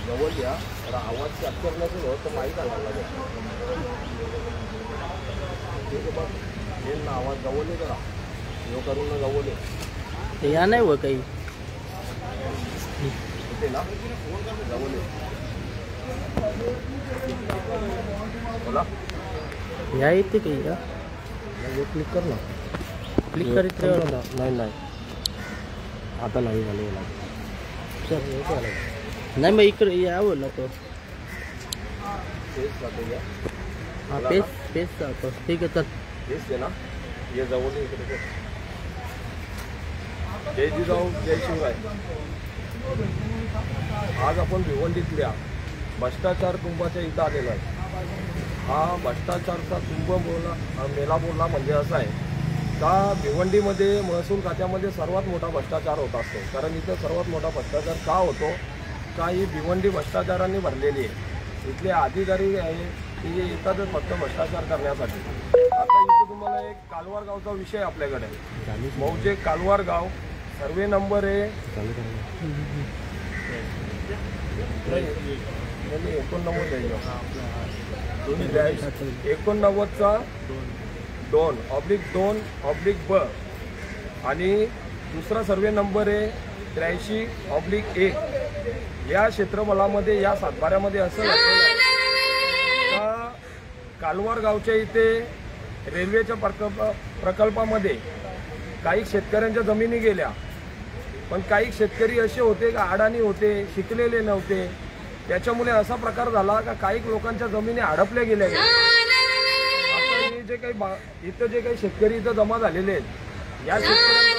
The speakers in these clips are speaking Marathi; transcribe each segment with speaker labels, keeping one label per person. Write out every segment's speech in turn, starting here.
Speaker 1: जवळ या तर आवाज कॅप्चर नसेल होत तर माहीत आला ना आवाज जवळ करा यो करून ना जवळ
Speaker 2: या नाही हो काही
Speaker 1: ते ना जवळ बोला
Speaker 2: या येते काही का
Speaker 1: क्लिक कर ना
Speaker 2: क्लिक करीत
Speaker 1: नाही नाही आता नाही झाले
Speaker 2: नाही मग इकडे यावं ना तो हाँ पेस तो ठीक है चल
Speaker 1: पेस आहे ना ये जवळ इकडे जय जिजाऊ जय शिवराय. आज आपण भिवंडीतल्या भ्रष्टाचार कुंभाच्या इथं आलेलो आहे. हा भ्रष्टाचारचा कुंभ मेला बोलला म्हणजे असा आहे का भिवंडीमध्ये महसूल खात्यामध्ये सर्वात मोठा भ्रष्टाचार होत असतो. कारण इथं सर्वात मोठा भ्रष्टाचार का होतो का ही भिवंडी भ्रष्टाचारांनी भरलेली आहे. इथले अधिकारी आहे की जे येतातच फक्त भ्रष्टाचार करण्यासाठी. आता इथं तुम्हाला एक कालवार गावचा विषय आपल्याकडे मौजे कालवार गाव सर्वे नंबर आहे 89/2/2/2/ब आणि दुसरा सर्वे नंबर आहे 83/1. या क्षेत्रफळामध्ये या सातबाऱ्यामध्ये असं का कालवार गावच्या इथे रेल्वेच्या प्रकल्पामध्ये काही शेतकऱ्यांच्या जमिनी गेल्या. पण काही शेतकरी असे होते का अडाणी होते, शिकलेले नव्हते. त्याच्यामुळे असा प्रकार झाला का काही लोकांच्या जमिनी हडपल्या गेल्या. आता जे काही इथं जे काही शेतकरी इथं जमा झालेले आहेत या शेतकऱ्यांना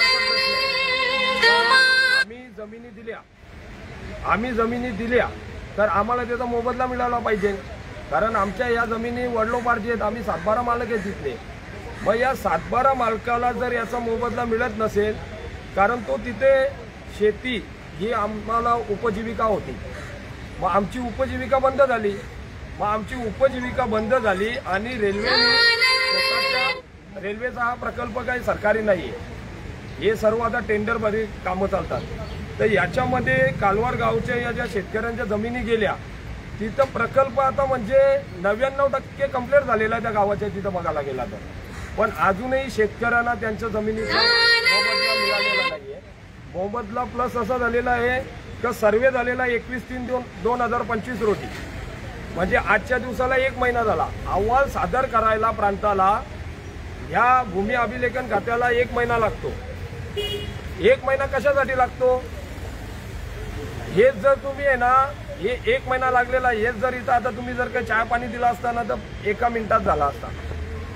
Speaker 1: आम्ही जमिनी दिल्या तर आम्हाला त्याचा मोबदला मिळाला पाहिजे. कारण आमच्या या जमिनी वडलोपारची आहेत. आम्ही 7-12 मालक आहेत तिथले. मग या 7-12 मालकाला जर याचा मोबदला मिळत नसेल कारण तो तिथे शेती ही आम्हाला उपजीविका होती. मग आमची उपजीविका बंद झाली आणि रेल्वेचा हा प्रकल्प काही सरकारी नाही आहे. हे सर्व आता टेंडर मध्ये कामं चालतात. तर याच्यामध्ये कालवार गावच्या या ज्या शेतकऱ्यांच्या जमिनी गेल्या तिथं प्रकल्प आता म्हणजे 99% कंप्लीट झालेला आहे त्या गावाच्या तिथं बघायला गेला तर. पण अजूनही शेतकऱ्यांना त्यांच्या जमिनीचा मोबदला मिळालेला नाहीये. मोबदला प्लस असा झालेला आहे का सर्वे झालेला 21/3/2025 रोजी म्हणजे आजच्या दिवसाला 1 महिना झाला. अहवाल सादर करायला प्रांताला ह्या भूमी अभिलेखन खात्याला 1 महिना लागतो. 1 महिना कशासाठी लागतो हेच जर तुम्ही आहे ना हे 1 महिना लागलेला हेच जर इथं आता तुम्ही जर काही चहा पाणी दिला असताना तर 1 मिनिटात झाला असता.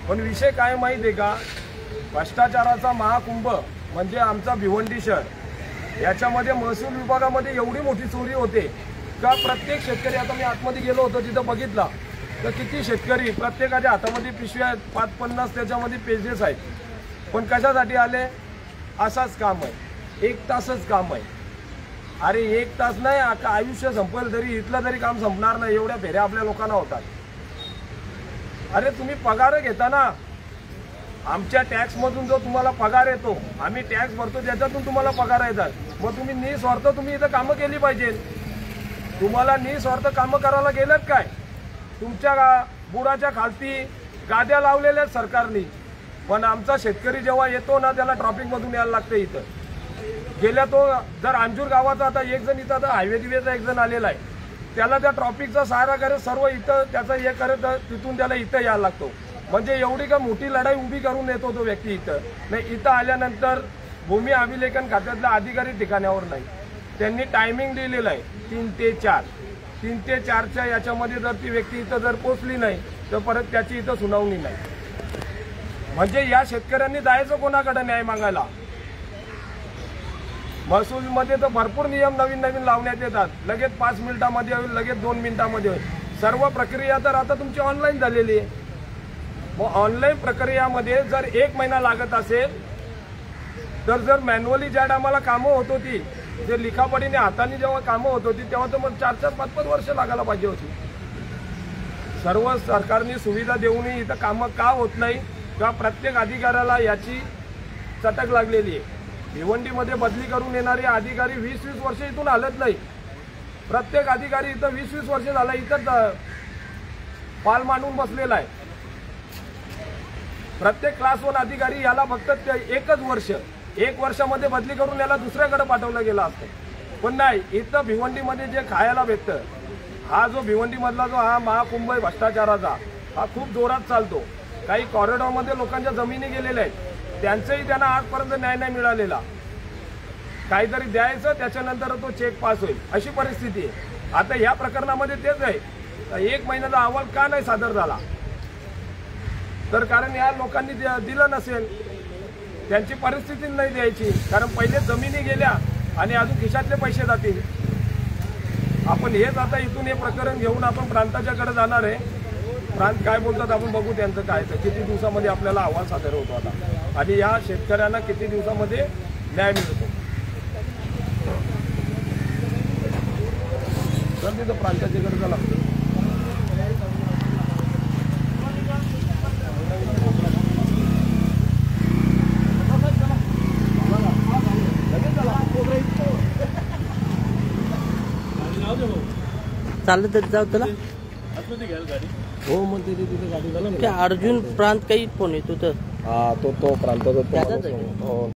Speaker 1: पण विषय काय माहिती आहे का भ्रष्टाचाराचा महाकुंभ म्हणजे आमचा भिवंडी शहर. याच्यामध्ये महसूल विभागामध्ये एवढी मोठी चोरी होते का प्रत्येक शेतकरी आता मी आतमध्ये गेलो होतो तिथं बघितला तर किती शेतकरी प्रत्येकाच्या हातामध्ये पिशव्या आहेत 5-50 त्याच्यामध्ये पेजेस आहेत. पण कशासाठी आले असाच काम आहे 1 तासच काम आहे. अरे 1 तास नाही आता आयुष्य संपल तरी इथलं तरी काम संपणार नाही एवढ्या फेऱ्या आपल्या लोकांना होतात. अरे तुम्ही पगार घेता ना आमच्या टॅक्समधून जो तुम्हाला पगार येतो आम्ही टॅक्स भरतो त्याच्यातून तुम्हाला पगार येतात. मग तुम्ही निस्वार्थ तुम्ही इथं कामं केली पाहिजे. तुम्हाला निस्वार्थ कामं करायला गेलेत काय तुमच्या बुडाच्या खालती गाद्या लावलेल्या आहेत सरकारने. पण आमचा शेतकरी जेव्हा येतो ना त्याला ट्रॉफिकमधून यायला लागतं. इथं गेल्या तो जर अंजूर गावाचा आता एक जण इथं आता हायवे दिवेचा एक जण आलेला आहे त्याला त्या ट्रॉफिकचा सहारा करत सर्व इथं त्याचं हे करत तिथून त्याला इथं यायला लागतो. म्हणजे एवढी का मोठी लढाई उभी करून येतो तो व्यक्ती इथं नाही. इथं आल्यानंतर भूमी अभिलेखन खात्यातला अधिकारी ठिकाणावर नाही. त्यांनी टायमिंग दिलेलं आहे 3 ते 4. 3 ते 4च्या याच्यामध्ये जर ती व्यक्ती इथं जर पोचली नाही तर परत त्याची इथं सुनावणी नाही. म्हणजे या शेतकऱ्यांनी जायचं कोणाकडे न्याय मागायला. महसूलमध्ये तर भरपूर नियम नवीन लावण्यात येतात. लगेच 5 मिनिटांमध्ये होईल लगेच 2 मिनिटांमध्ये होईल. सर्व प्रक्रिया तर आता तुमची ऑनलाईन झालेली आहे. मग ऑनलाईन प्रक्रियामध्ये जर 1 महिना लागत असेल तर जर मॅन्युअली ज्या टायमाला कामं होत होती जे लिखापडीने हाताने जेव्हा कामं होत होती तेव्हा तर मग 4-5 वर्ष लागायला पाहिजे होती. सर्व सरकारने सुविधा देऊनही इथं कामं का होत नाही का प्रत्येक अधिकाऱ्याला याची चटक लागलेली आहे. भिवंडीमध्ये बदली करून येणारे अधिकारी 20-20 वर्ष इथून हलत नाही. प्रत्येक अधिकारी इथं 20-20 वर्ष झाला इथं पाल मांडून बसलेला आहे. प्रत्येक क्लास 1 अधिकारी याला फक्त एकच वर्ष, 1 वर्षामध्ये बदली करून याला दुसऱ्याकडे पाठवलं गेलं असतं. पण नाही, इथं भिवंडीमध्ये जे खायला भेटतं, हा जो भिवंडीमधला जो हा महाकुंभ आहे भ्रष्टाचाराचा, हा खूप जोरात चालतो. काही कॉरिडॉरमध्ये लोकांच्या जमिनी गेलेल्या आहेत, त्यांचंही त्यांना आजपर्यंत न्याय नाही मिळालेला. काहीतरी द्यायचं, त्याच्यानंतर तो चेक पास होईल, अशी परिस्थिती आहे. आता ह्या प्रकरणामध्ये तेच आहे. 1 महिन्याचा अहवाल का नाही सादर झाला? तर कारण या लोकांनी दिलं नसेल, त्यांची परिस्थिती नाही द्यायची. कारण पहिले जमिनी गेल्या आणि अजून खिशातले पैसे जातील. आपण हेच आता इथून हे प्रकरण घेऊन आपण प्रांताच्याकडे जाणार आहे. प्रांत काय बोलतात आपण बघू त्यांचं काय, तर किती दिवसामध्ये आपल्याला अहवाल सादर होतो आता, आणि या शेतकऱ्यांना किती दिवसामध्ये न्याय मिळतो. तर तिथं प्रांताच्याकडे जावं लागतं.
Speaker 2: चालत जाऊ तुला
Speaker 1: हो मग तिथे गाडी झालं.
Speaker 2: अर्जुन प्रांत काही फोन येतो तर
Speaker 1: हा तो प्रांताचा
Speaker 2: त्याचाच आहे.